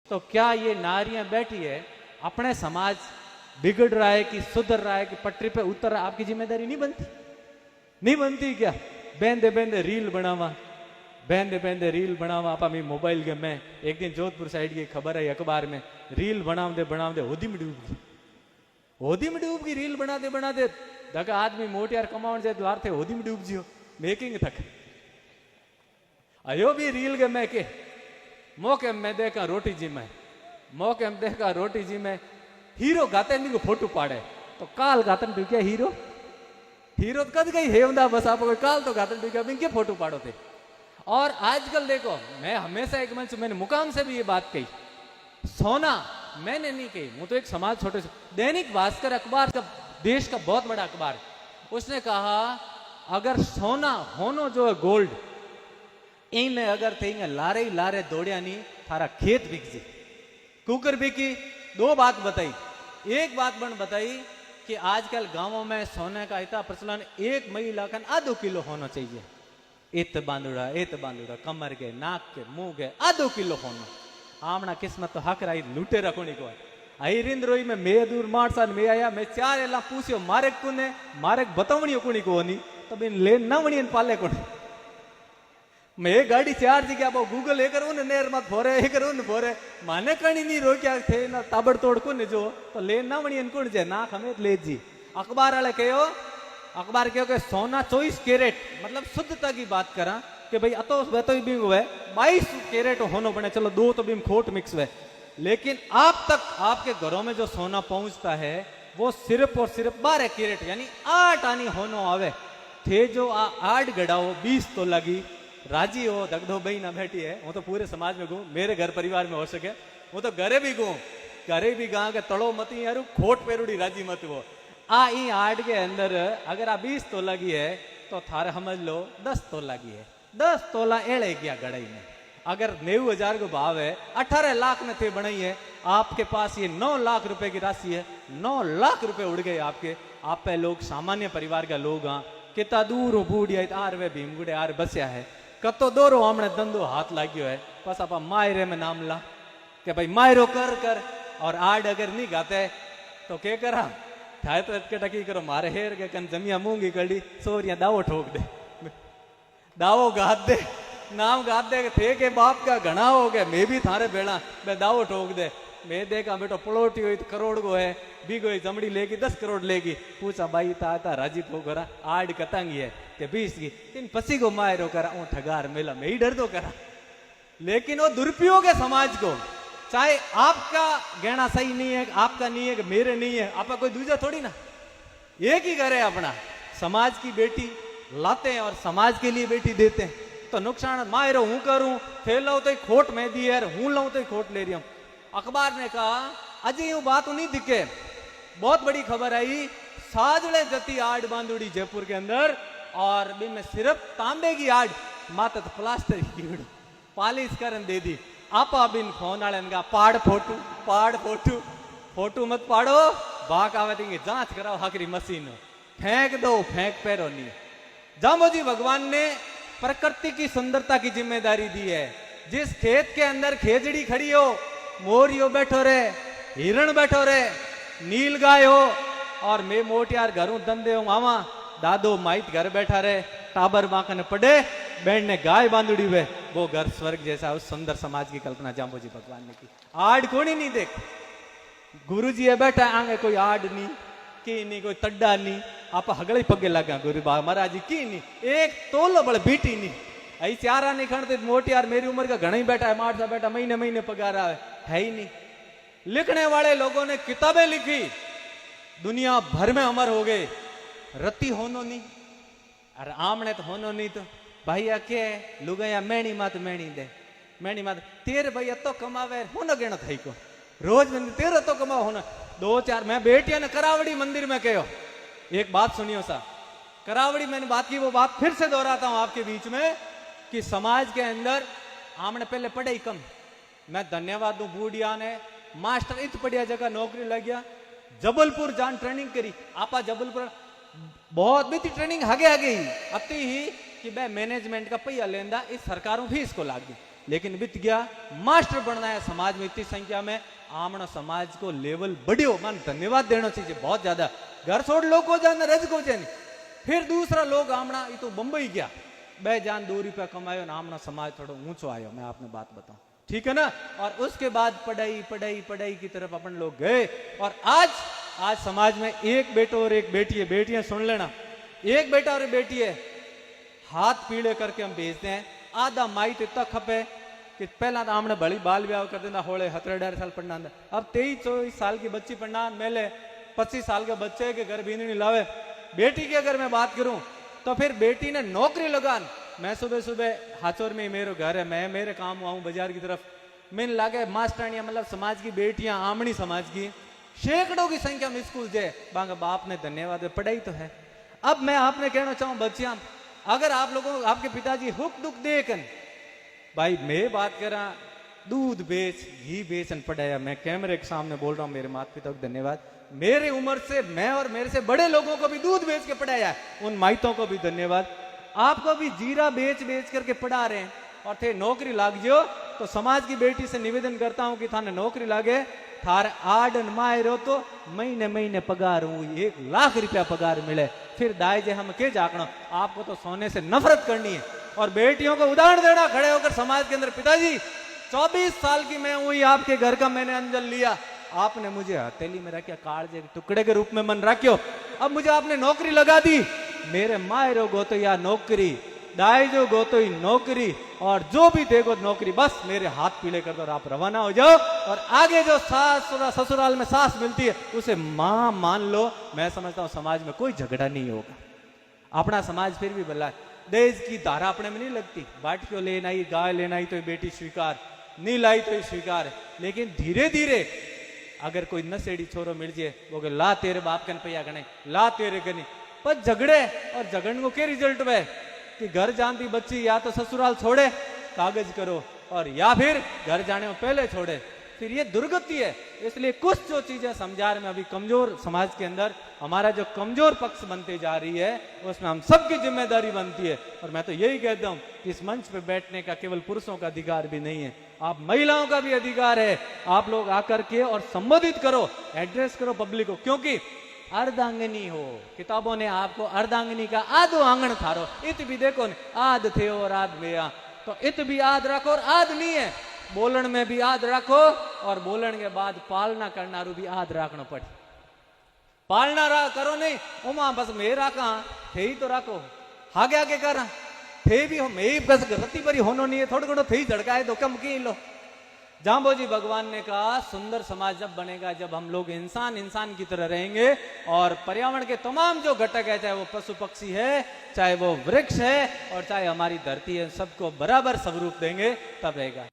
तो क्या ये नारियां बैठी है, अपने समाज बिगड़ रहा है कि सुधर रहा है कि पटरी पे उतर रहा है, आपकी जिम्मेदारी नहीं बनती? नहीं बनती क्या? बेंदे बेंदे रील बनावा, बेंदे बेंदे रील बनावा। आप मैं मोबाइल के मैं एक दिन जोधपुर साइड की खबर है अखबार में, रील बनाव दे होदी में डूब गई, होदी में डूब गई। रील बना दे दगा आदमी मोटियार कमाउंड जाए द्वार थे होदी में डूब जियो मेकिंग तक अयो भी रील के मैं के मौके में देखा रोटी जी में, मौके में देखा रोटी जी में हीरो गाते नहीं को फोटो पाड़े, तो काल गातन भी क्या हीरो हीरो तो कद गई हेवदा बस आप काल तो गातन भी क्या बिन फोटो पाड़ो थे। और आजकल देखो, मैं हमेशा एक मंच मैंने मुकाम से भी ये बात कही, सोना मैंने नहीं कही, वो तो एक समाज छोटे से दैनिक भास्कर अखबार का देश का बहुत बड़ा अखबार, उसने कहा अगर सोना होनो जो है गोल्ड इन अगर थे लारे लारे दौड़िया नहीं थारा खेत बिक जी कुकर बिकी। दो बात बताई, एक बात बन बताई कि आजकल गांवों में सोने का इतना प्रचलन, एक महिला का आधो किलो होना चाहिए, इत बांधुड़ा कमर के नाक के मुंह के आधो किलो होना। आमना किस्मत तो हक रही लूटे रखोनी को आई रिंद रोई में मैं दूर मारसा मैं आया मैं चार एला पूछियो मारे कुने मारे बतावणी कुणी को नहीं तो बिन ले न वणी पाले कोने मैं गाड़ी चार जी क्या गूगल ये करूँ नेर मत भोरे ये करूँ भोरे माने कणी नहीं रो क्या थे ना ताबड़ तोड़ को जो तो ले ना वणी कौन जे ना हमें ले जी। अखबार वाले कहो, अखबार कहो कि सोना 24 कैरेट मतलब शुद्धता की बात करा कि भाई अतो तो भी हुए 22 कैरेट होनो बने, चलो दो तो भी खोट मिक्स हुए, लेकिन आप तक आपके घरों में जो सोना पहुंचता है वो सिर्फ और सिर्फ 12 कैरेट यानी 8 आनी होनो आवे थे। जो 8 गड़ाओ 20 तो लगी राजी हो दगधो बही ना बैठी है, वो तो पूरे समाज में गूँ, मेरे घर परिवार में हो सके वो तो घरे भी गूँ, घरे भी गा के तड़ो मती यार खोट पेरुड़ी राजी मत वो आ ई 8 के अंदर अगर आ 20 तोला की है तो थारे समझ लो 10 तोला की है, 10 तोला एड़े गया गड़ाई में। अगर 90,000 को भाव है 18 लाख में थे बनाई है, आपके पास ये 9 लाख रुपए की राशि है, 9 लाख रुपए उड़ गए आपके। आप पे लोग सामान्य परिवार का लोग हाँ कितना दूर बूढ़िया आर वे भीमगुड़े आर बसया है, कतो दोरो हमने धंधो हाथ लाग्यो है, बस आप मायरे में नाम ला कि भाई मायरो कर कर और आड अगर नहीं गाते तो क्या करा थाय तो अटके टकी करो मारे हेर के कन जमिया मूंगी कड़ी सोरिया दावो ठोक दे, दावो गात दे नाम गात दे थे के बाप का घना हो गया मैं भी थारे बेड़ा मैं दावो ठोक दे। मैं देखा बेटो पड़ोटी हुई तो करोड़ को है बीगो जमड़ी लेगी 10 करोड़ लेगी, पूछा भाई ता राजी तो करा आड़ कतांगी है कि 20 की तीन पसी को मायरो करा वो ठगार मेला मैं ही डर दो करा। लेकिन वो दुरुपयोग है समाज को, चाहे आपका गहना सही नहीं है आपका नहीं है मेरे नहीं है आपका कोई दूसरा थोड़ी ना, एक ही करे अपना समाज की बेटी लाते हैं और समाज के लिए बेटी देते हैं तो नुकसान मायरो हूं करूं फैलाओ तो खोट में दी है हूं लाऊं तो खोट ले रही हूं। अखबार ने कहा अजय यूं बात नहीं दिखे, बहुत बड़ी खबर आई साजड़े जती आड़ बांधुड़ी जयपुर के अंदर और में सिर्फ तांबे की आड़ माता तो प्लास्टर की पालिश करन दे दी। आपा बिन फोन वाले का पाड़ फोटू फोटू मत पाड़ो बाक आवे देंगे जांच कराओ हकरी मशीन फेंक दो फेंक पैरो नहीं। जामोजी भगवान ने प्रकृति की सुंदरता की जिम्मेदारी दी है, जिस खेत के अंदर खेजड़ी खड़ी हो मोरियो बैठो रे हिरण बैठो रे नील गाय हो और मैं मोटियार घरों धंधे हूं आवा दादो माइट घर बैठा रहे टाबर बांकने पड़े बैंड ने गाय बांधुड़ी हुए वो घर स्वर्ग जैसा उस सुंदर समाज की कल्पना जाम्बोजी भगवान ने की। आड़ कोनी नहीं देख गुरु जी है बैठा आगे कोई आड़ नहीं की नहीं कोई तड्डा नहीं आप हगड़े पगे लगा गुरु बा महाराज जी की नहीं एक तोलो बड़ बीटी नहीं आई चारा नहीं खड़ते मोटियार मेरी उम्र का घना ही बैठा है मार सा बैठा महीने महीने पगार आवे है ही नहीं। लिखने वाले लोगों ने किताबें लिखी दुनिया भर में अमर हो गए, रत्ती होनो नहीं अरे आमने तो होनो नहीं तो भैया के लुगया मेणी मात मेणी दे मेणी मात तेरे भैया तो कमावे होनो गेणो थई को रोज में तेरे तो कमाओ होना 2-4 मैं बेटिया ने करावड़ी मंदिर में कहो एक बात सुनियो सा करावड़ी मैंने बात की वो बात फिर से दोहराता हूं आपके बीच में कि समाज के अंदर आमने पहले पढ़े ही कम, मैं धन्यवाद दूं बूढ़िया ने मास्टर इत बढ़िया जगह नौकरी लग गया जबलपुर जान ट्रेनिंग करी आपा जबलपुर बहुत भी ट्रेनिंग आगे ही अति ही कि मैं मैनेजमेंट का पहिया लेंदा इस सरकारों भी इसको लाग गई लेकिन बीत गया। मास्टर बनना है समाज में इतनी संख्या में, आमणो समाज को लेवल बढ़ियो, मन धन्यवाद देना चाहिए बहुत ज्यादा। घर छोड़ लोग को जाना रज को जानी, फिर दूसरा लोग आमणा ये तो बंबई गया, 2 जान 2 रुपया कमायो, आमणा समाज थोड़ा ऊंचो आयो, मैं आपने बात बताऊं, ठीक है ना। और उसके बाद पढ़ाई पढ़ाई पढ़ाई की तरफ अपन लोग गए, और आज समाज में एक बेटो और एक बेटी है। बेटियां सुन लेना, एक बेटा और एक बेटी है, हाथ पीले करके हम भेजते हैं। आधा माइट इतना खपे कि पहला तो हमने बड़ी बाल ब्याह कर देना, होले 17-18 साल पढ़ना, अब 23-24 साल की बच्ची पढ़ना, मेले 25 साल के बच्चे के घर भी नहीं लावे। बेटी की अगर मैं बात करूं तो फिर बेटी ने नौकरी लगान। मैं सुबह सुबह हाचोर में मेरे घर है, मैं मेरे काम आऊं बाजार की तरफ, मैंने लागे मास्टरानिया मतलब समाज की बेटियां, आमणी समाज की सैकड़ों की संख्या में स्कूल जाए, बांगा बाप ने धन्यवाद, पढ़ाई तो है। अब मैं आपने कहना चाहूं बच्चियां, अगर आप लोगों आपके पिताजी हुक दुख देखन, भाई मैं बात कर रहा दूध बेच घी बेचन पढ़ाया, मैं कैमरे के सामने बोल रहा हूं, मेरे माता पिता को धन्यवाद। मेरे उम्र से मैं और मेरे से बड़े लोगों को भी दूध बेच के पढ़ाया है, उन माइतों को भी धन्यवाद। आपको भी जीरा बेच बेच करके पढ़ा रहे हैं, और थे नौकरी लाग जियो। तो समाज की बेटी से निवेदन करता हूं कि थाने नौकरी लागे, थार आडन मायरो तो महीने महीने पगार हूं, 1 लाख रुपया पगार मिले, फिर दाई जे हम के जाकणो। आपको तो सोने से नफरत करनी है, और बेटियों को उदाहरण देना खड़े होकर समाज के अंदर। पिताजी 24 साल की मैं हुई, आपके घर का मैंने अंजल लिया, आपने मुझे हथेली में रखा, कालजे के टुकड़े के रूप में मन रखियो, अब मुझे आपने नौकरी लगा दी, मेरे मायरो गो तो या नौकरी, दाई जो गो तो ही नौकरी, और जो भी देखो नौकरी, बस मेरे हाथ पीले कर दो और आप रवाना हो जाओ। और आगे जो ससुराल में सास मिलती है उसे मां मान लो। मैं समझता हूं समाज में कोई झगड़ा नहीं होगा, अपना समाज फिर भी भला है। दहेज की धारा अपने में नहीं लगती, बाट क्यों लेना ही, गाय लेना ही तो बेटी स्वीकार, नहीं लाई तो स्वीकार है। लेकिन धीरे धीरे अगर कोई नशेड़ी छोरो मिल जाए, वो के ला तेरे बाप कन पैया गणे, ला तेरे कनी, पर झगड़े, और झगड़ने को क्या रिजल्ट है कि घर जानती बच्ची या तो ससुराल छोड़े कागज करो, और या फिर घर जाने में पहले छोड़े, फिर ये दुर्गति है। इसलिए कुछ जो चीजें समझा रहे में अभी कमजोर समाज के अंदर हमारा जो कमजोर पक्ष बनते जा रही है, उसमें हम सबकी जिम्मेदारी बनती है। और मैं तो यही कहता हूं कि इस मंच पे बैठने का केवल पुरुषों का अधिकार भी नहीं है, आप महिलाओं का भी अधिकार है। आप लोग आकर के और संबोधित करो, एड्रेस करो पब्लिक को, क्योंकि अर्धांगिनी हो, किताबों ने आपको अर्धांगिनी का आधो आंगन थारो, इत भी देखो न आध थे और आध गया, तो इत भी आध रखो और आध नहीं है, बोलन में भी आध रखो, और बोलन के बाद पालना करना भी आध रखना पड़े। पालना करो नहीं उमा बस मेरा कहा थे ही तो रखो, आगे आगे कर थे भी हो, मैं बस रत्ती भरी होनो नहीं है, थोड़ा थोड़ा थे ही झड़काए तो कम की लो। जाम्बोजी भगवान ने कहा सुंदर समाज जब बनेगा जब हम लोग इंसान इंसान की तरह रहेंगे, और पर्यावरण के तमाम जो घटक है, चाहे वो पशु पक्षी है, चाहे वो वृक्ष है, और चाहे हमारी धरती है, सबको बराबर स्वरूप देंगे, तब रहेगा।